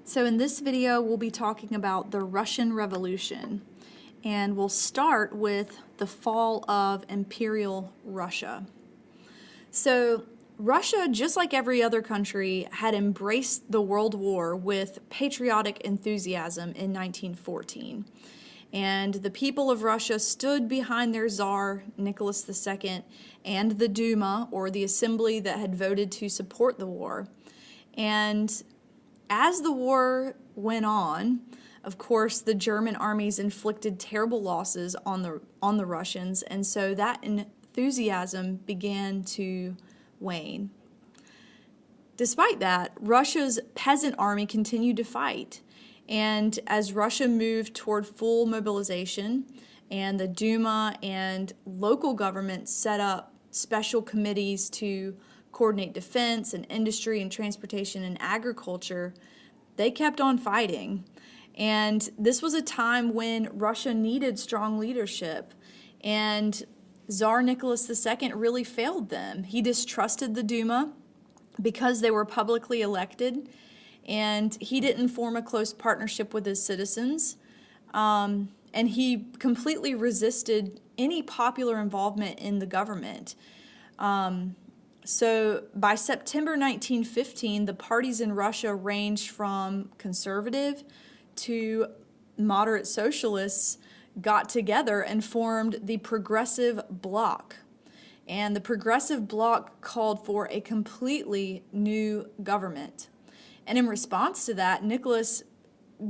So in this video, we'll be talking about the Russian Revolution, and we'll start with the fall of Imperial Russia. So Russia, just like every other country, had embraced the World War with patriotic enthusiasm in 1914. And the people of Russia stood behind their Tsar, Nicholas II, and the Duma, or the assembly that had voted to support the war. And as the war went on, of course, the German armies inflicted terrible losses on the Russians, and so that enthusiasm began to wane. Despite that, Russia's peasant army continued to fight, and as Russia moved toward full mobilization, and the Duma and local governments set up special committees to coordinate defense and industry and transportation and agriculture, they kept on fighting. And this was a time when Russia needed strong leadership, and Tsar Nicholas II really failed them. He distrusted the Duma because they were publicly elected, and he didn't form a close partnership with his citizens, and he completely resisted any popular involvement in the government. So by September 1915, the parties in Russia ranged from conservative to moderate socialists got together and formed the Progressive Bloc. And the Progressive Bloc called for a completely new government. And in response to that, Nicholas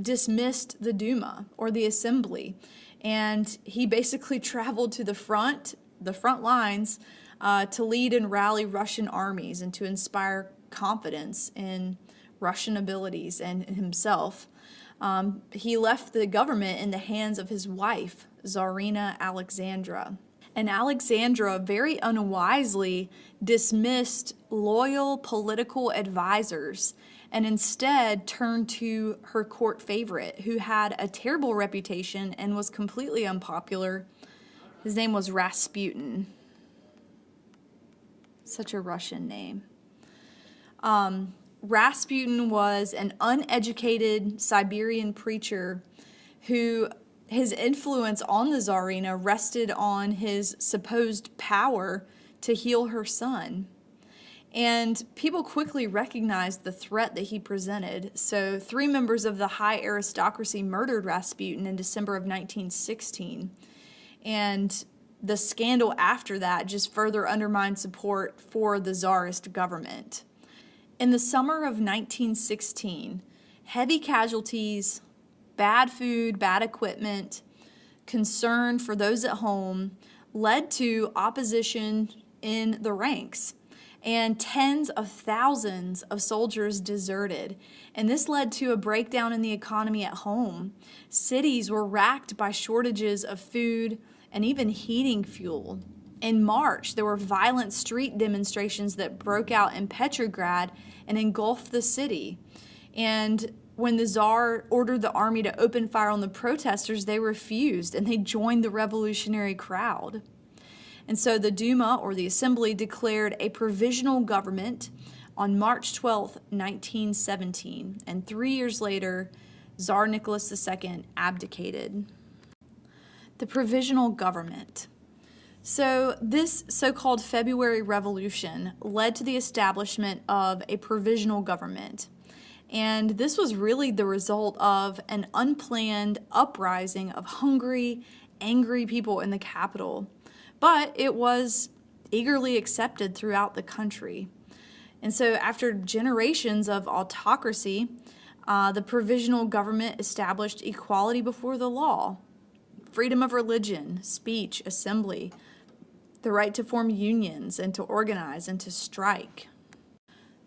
dismissed the Duma, or the assembly, and he basically traveled to the front lines to lead and rally Russian armies and to inspire confidence in Russian abilities and in himself. He left the government in the hands of his wife, Tsarina Alexandra. And Alexandra very unwisely dismissed loyal political advisors and instead turned to her court favorite, who had a terrible reputation and was completely unpopular. His name was Rasputin. Such a Russian name. Rasputin was an uneducated Siberian preacher who his influence on the Tsarina rested on his supposed power to heal her son. And people quickly recognized the threat that he presented. So 3 members of the high aristocracy murdered Rasputin in December of 1916. And the scandal after that just further undermined support for the Tsarist government. In the summer of 1916, heavy casualties, bad food, bad equipment, concern for those at home led to opposition in the ranks. And tens of thousands of soldiers deserted. And this led to a breakdown in the economy at home. Cities were racked by shortages of food and even heating fuel. In March, there were violent street demonstrations that broke out in Petrograd and engulfed the city. And when the Tsar ordered the army to open fire on the protesters, they refused, and they joined the revolutionary crowd. And so the Duma, or the assembly, declared a provisional government on March 12, 1917. And 3 years later, Tsar Nicholas II abdicated. The provisional government. So this so-called February Revolution led to the establishment of a provisional government. And this was really the result of an unplanned uprising of hungry, angry people in the capital. But it was eagerly accepted throughout the country. And so after generations of autocracy, the provisional government established equality before the law, freedom of religion, speech, assembly, the right to form unions and to organize and to strike.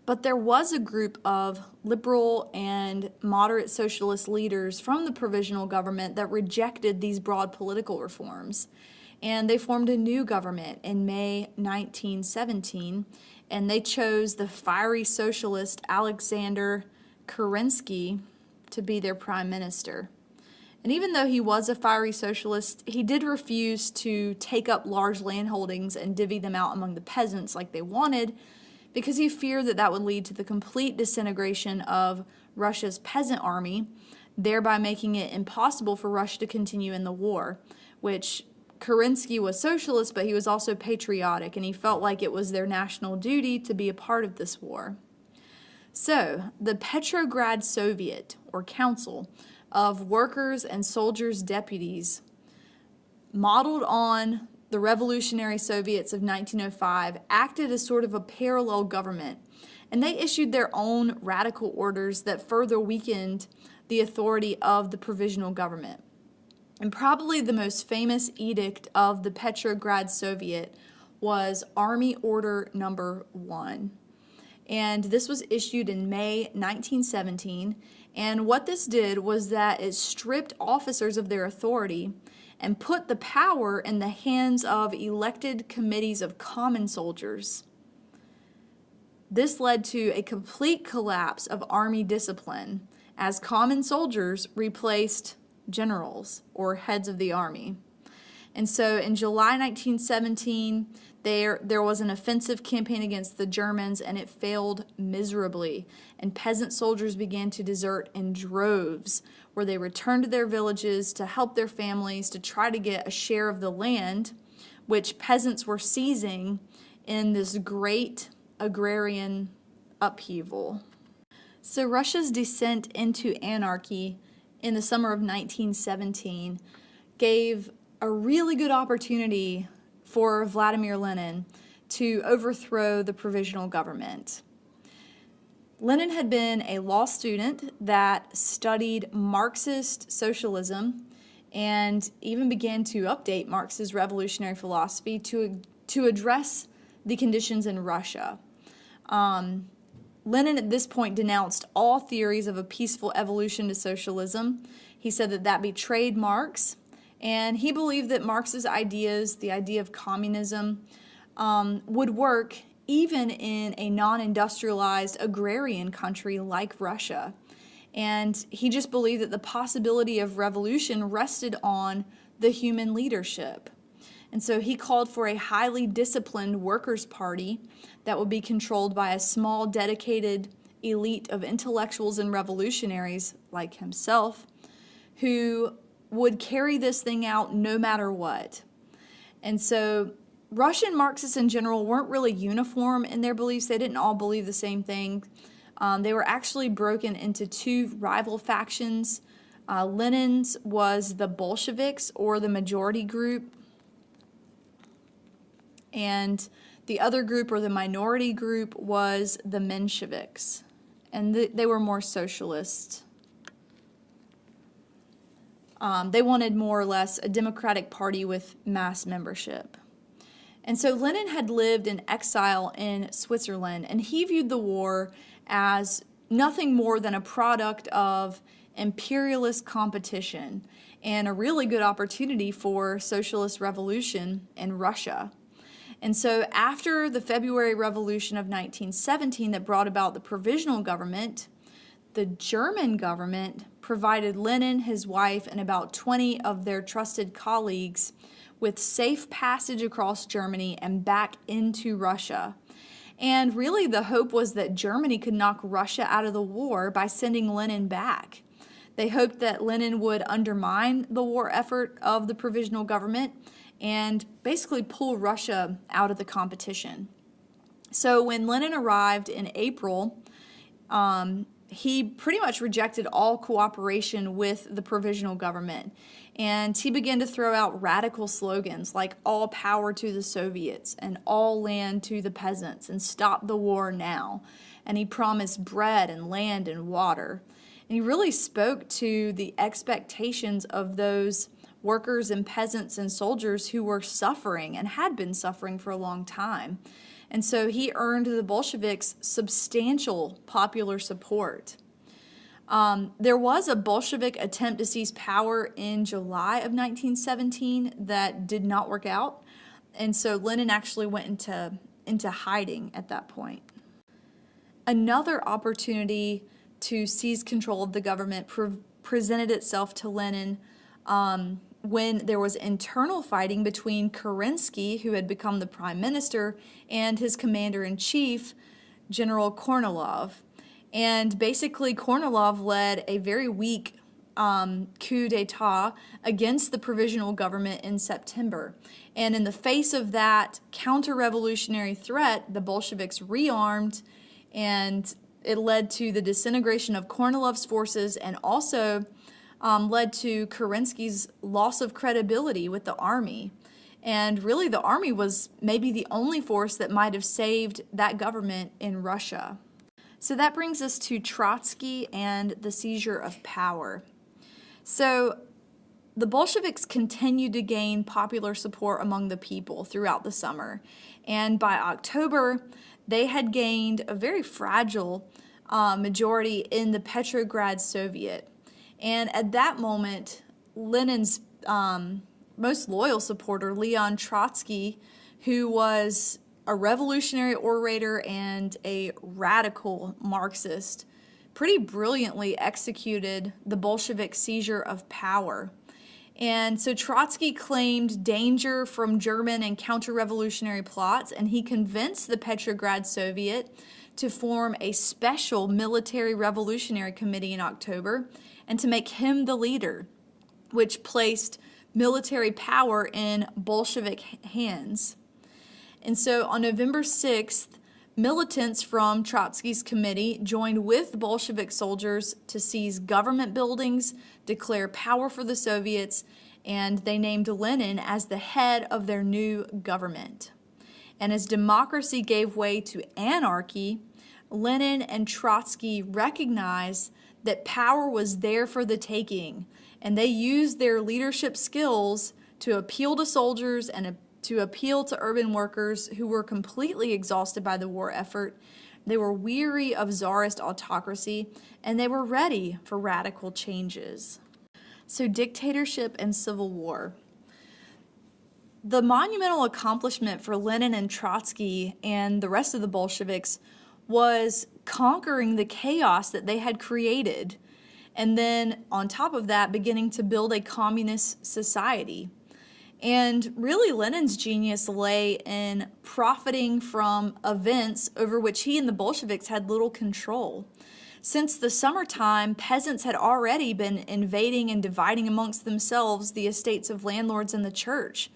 But there was a group of liberal and moderate socialist leaders from the provisional government that rejected these broad political reforms. And they formed a new government in May 1917, and they chose the fiery socialist Alexander Kerensky to be their prime minister. And even though he was a fiery socialist, he did refuse to take up large landholdings and divvy them out among the peasants like they wanted, because he feared that that would lead to the complete disintegration of Russia's peasant army, thereby making it impossible for Russia to continue in the war, which Kerensky was socialist, but he was also patriotic, and he felt like it was their national duty to be a part of this war. So, the Petrograd Soviet, or Council, of Workers' and Soldiers' Deputies, modeled on the Revolutionary Soviets of 1905, acted as sort of a parallel government, and they issued their own radical orders that further weakened the authority of the provisional government. And probably the most famous edict of the Petrograd Soviet was Army Order Number 1. And this was issued in May 1917. And what this did was that it stripped officers of their authority and put the power in the hands of elected committees of common soldiers. This led to a complete collapse of army discipline, as common soldiers replaced generals or heads of the army. And so in July 1917, there was an offensive campaign against the Germans, and it failed miserably. And peasant soldiers began to desert in droves, where they returned to their villages to help their families to try to get a share of the land, which peasants were seizing in this great agrarian upheaval. So Russia's descent into anarchy in the summer of 1917 gave a really good opportunity for Vladimir Lenin to overthrow the provisional government. Lenin had been a law student that studied Marxist socialism and even began to update Marx's revolutionary philosophy to address the conditions in Russia. Lenin at this point denounced all theories of a peaceful evolution to socialism. He said that betrayed Marx, and he believed that Marx's ideas, the idea of communism, would work even in a non-industrialized agrarian country like Russia. And he just believed that the possibility of revolution rested on the human leadership. And so he called for a highly disciplined workers' party that would be controlled by a small, dedicated elite of intellectuals and revolutionaries like himself, who would carry this thing out no matter what. And so Russian Marxists in general weren't really uniform in their beliefs. They didn't all believe the same thing. They were actually broken into two rival factions. Lenin's was the Bolsheviks, or the majority group, and the other group, or the minority group, was the Mensheviks, and they were more socialist. They wanted more or less a democratic party with mass membership. And so Lenin had lived in exile in Switzerland, and he viewed the war as nothing more than a product of imperialist competition and a really good opportunity for socialist revolution in Russia. And so after the February Revolution of 1917 that brought about the provisional government, the German government provided Lenin, his wife, and about 20 of their trusted colleagues with safe passage across Germany and back into Russia. And really the hope was that Germany could knock Russia out of the war by sending Lenin back. They hoped that Lenin would undermine the war effort of the provisional government and basically pull Russia out of the competition. So when Lenin arrived in April, he pretty much rejected all cooperation with the provisional government. And he began to throw out radical slogans like all power to the Soviets and all land to the peasants and stop the war now. And he promised bread and land and water. And he really spoke to the expectations of those workers and peasants and soldiers who were suffering and had been suffering for a long time. And so he earned the Bolsheviks substantial popular support. There was a Bolshevik attempt to seize power in July of 1917 that did not work out. And so Lenin actually went into hiding at that point. Another opportunity to seize control of the government presented itself to Lenin when there was internal fighting between Kerensky, who had become the prime minister, and his commander-in-chief, General Kornilov. And basically, Kornilov led a very weak coup d'etat against the provisional government in September. And in the face of that counter-revolutionary threat, the Bolsheviks rearmed, and it led to the disintegration of Kornilov's forces and also led to Kerensky's loss of credibility with the army. And really, the army was maybe the only force that might have saved that government in Russia. So that brings us to Trotsky and the seizure of power. So the Bolsheviks continued to gain popular support among the people throughout the summer. And by October, they had gained a very fragile majority in the Petrograd Soviet. And at that moment, Lenin's most loyal supporter, Leon Trotsky, who was a revolutionary orator and a radical Marxist, pretty brilliantly executed the Bolshevik seizure of power. And so Trotsky claimed danger from German and counter-revolutionary plots, and he convinced the Petrograd Soviet to form a special military revolutionary committee in October and to make him the leader, which placed military power in Bolshevik hands. And so on November 6th, militants from Trotsky's committee joined with Bolshevik soldiers to seize government buildings, declare power for the Soviets, and they named Lenin as the head of their new government. And as democracy gave way to anarchy, Lenin and Trotsky recognized that power was there for the taking, and they used their leadership skills to appeal to soldiers and to appeal to urban workers who were completely exhausted by the war effort. They were weary of czarist autocracy, and they were ready for radical changes. So, dictatorship and civil war. The monumental accomplishment for Lenin and Trotsky and the rest of the Bolsheviks was conquering the chaos that they had created, and then on top of that, beginning to build a communist society. And really, Lenin's genius lay in profiting from events over which he and the Bolsheviks had little control. Since the summertime, peasants had already been invading and dividing amongst themselves the estates of landlords and the church.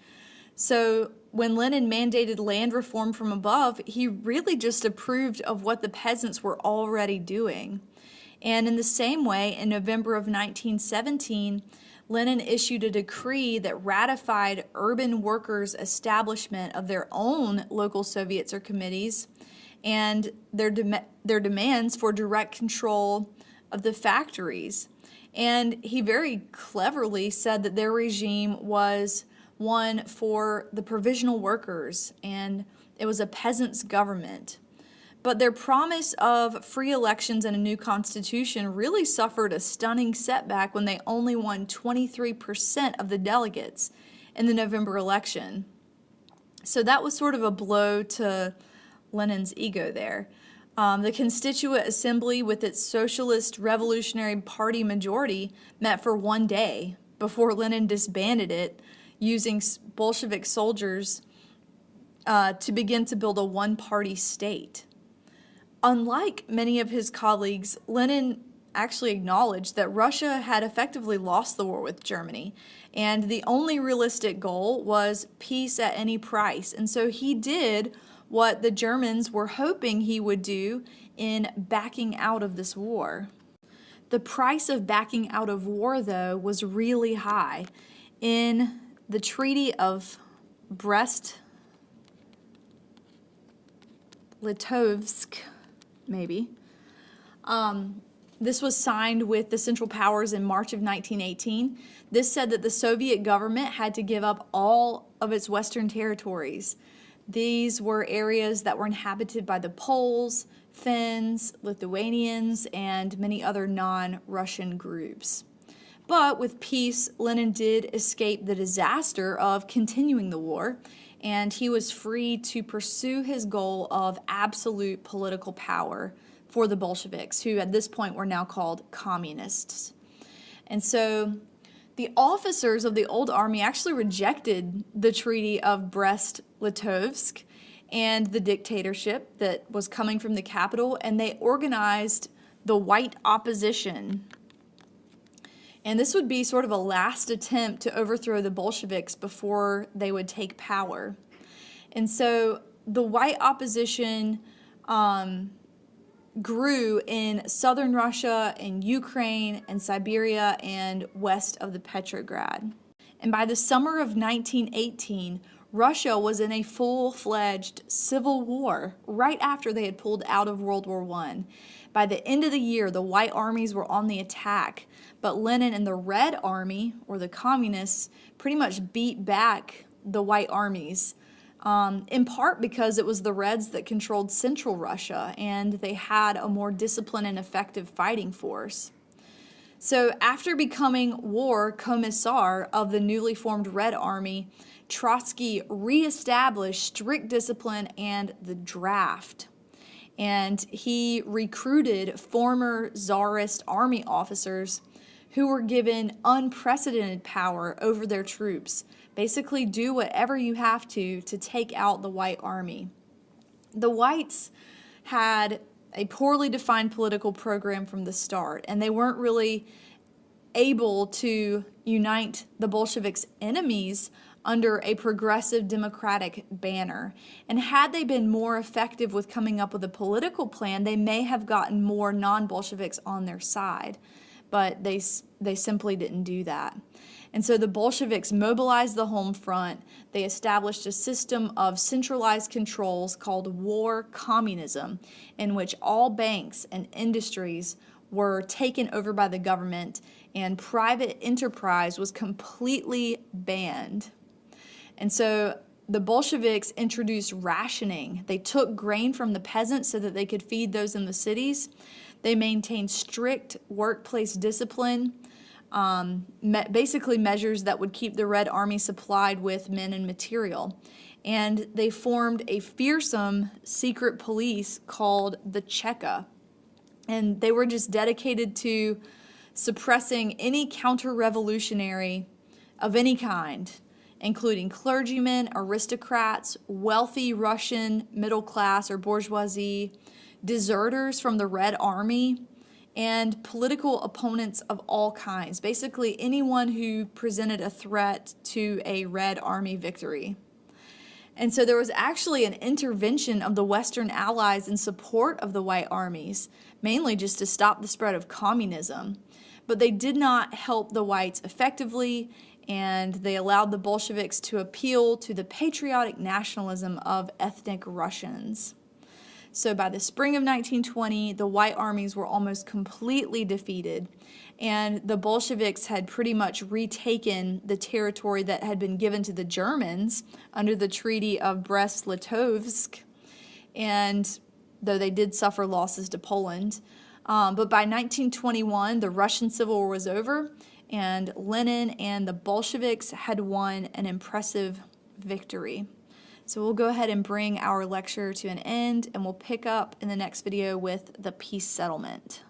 So when Lenin mandated land reform from above, he really just approved of what the peasants were already doing. And in the same way, in November of 1917, Lenin issued a decree that ratified urban workers' establishment of their own local Soviets or committees and their demands for direct control of the factories. And he very cleverly said that their regime was one for the provisional workers, and it was a peasants' government. But their promise of free elections and a new constitution really suffered a stunning setback when they only won 23% of the delegates in the November election. So that was sort of a blow to Lenin's ego there. The Constituent Assembly, with its Socialist Revolutionary Party majority, met for one day before Lenin disbanded it, using Bolshevik soldiers to begin to build a one-party state. Unlike many of his colleagues, Lenin actually acknowledged that Russia had effectively lost the war with Germany, and the only realistic goal was peace at any price. And so he did what the Germans were hoping he would do in backing out of this war. The price of backing out of war, though, was really high. In the Treaty of Brest-Litovsk, maybe. This was signed with the Central Powers in March of 1918. This said that the Soviet government had to give up all of its Western territories. These were areas that were inhabited by the Poles, Finns, Lithuanians, and many other non-Russian groups. But with peace, Lenin did escape the disaster of continuing the war, and he was free to pursue his goal of absolute political power for the Bolsheviks, who at this point were now called communists. And so the officers of the old army actually rejected the Treaty of Brest-Litovsk and the dictatorship that was coming from the capital, and they organized the white opposition. And this would be sort of a last attempt to overthrow the Bolsheviks before they would take power. And so the white opposition grew in southern Russia, in Ukraine, and Siberia, and west of the Petrograd. And by the summer of 1918, Russia was in a full-fledged civil war right after they had pulled out of World War I. By the end of the year, the white armies were on the attack, but Lenin and the Red Army, or the communists, pretty much beat back the white armies, in part because it was the Reds that controlled central Russia, and they had a more disciplined and effective fighting force. So after becoming war commissar of the newly formed Red Army, Trotsky reestablished strict discipline and the draft. And he recruited former Tsarist army officers who were given unprecedented power over their troops. Basically, do whatever you have to take out the white army. The whites had a poorly defined political program from the start, and they weren't really able to unite the Bolsheviks' enemies under a progressive democratic banner. And had they been more effective with coming up with a political plan, they may have gotten more non-Bolsheviks on their side. But they simply didn't do that. And so the Bolsheviks mobilized the home front. They established a system of centralized controls called war communism, in which all banks and industries were taken over by the government, and private enterprise was completely banned. And so the Bolsheviks introduced rationing. They took grain from the peasants so that they could feed those in the cities. They maintained strict workplace discipline, basically measures that would keep the Red Army supplied with men and material. And they formed a fearsome secret police called the Cheka. And they were just dedicated to suppressing any counter-revolutionary of any kind, including clergymen, aristocrats, wealthy Russian middle class or bourgeoisie, deserters from the Red Army, and political opponents of all kinds. Basically, anyone who presented a threat to a Red Army victory. And so there was actually an intervention of the Western Allies in support of the white armies, mainly just to stop the spread of communism. But they did not help the whites effectively, and they allowed the Bolsheviks to appeal to the patriotic nationalism of ethnic Russians. So by the spring of 1920, the white armies were almost completely defeated, and the Bolsheviks had pretty much retaken the territory that had been given to the Germans under the Treaty of Brest-Litovsk, and though they did suffer losses to Poland. But by 1921, the Russian Civil War was over, and Lenin and the Bolsheviks had won an impressive victory. So we'll go ahead and bring our lecture to an end, and we'll pick up in the next video with the peace settlement.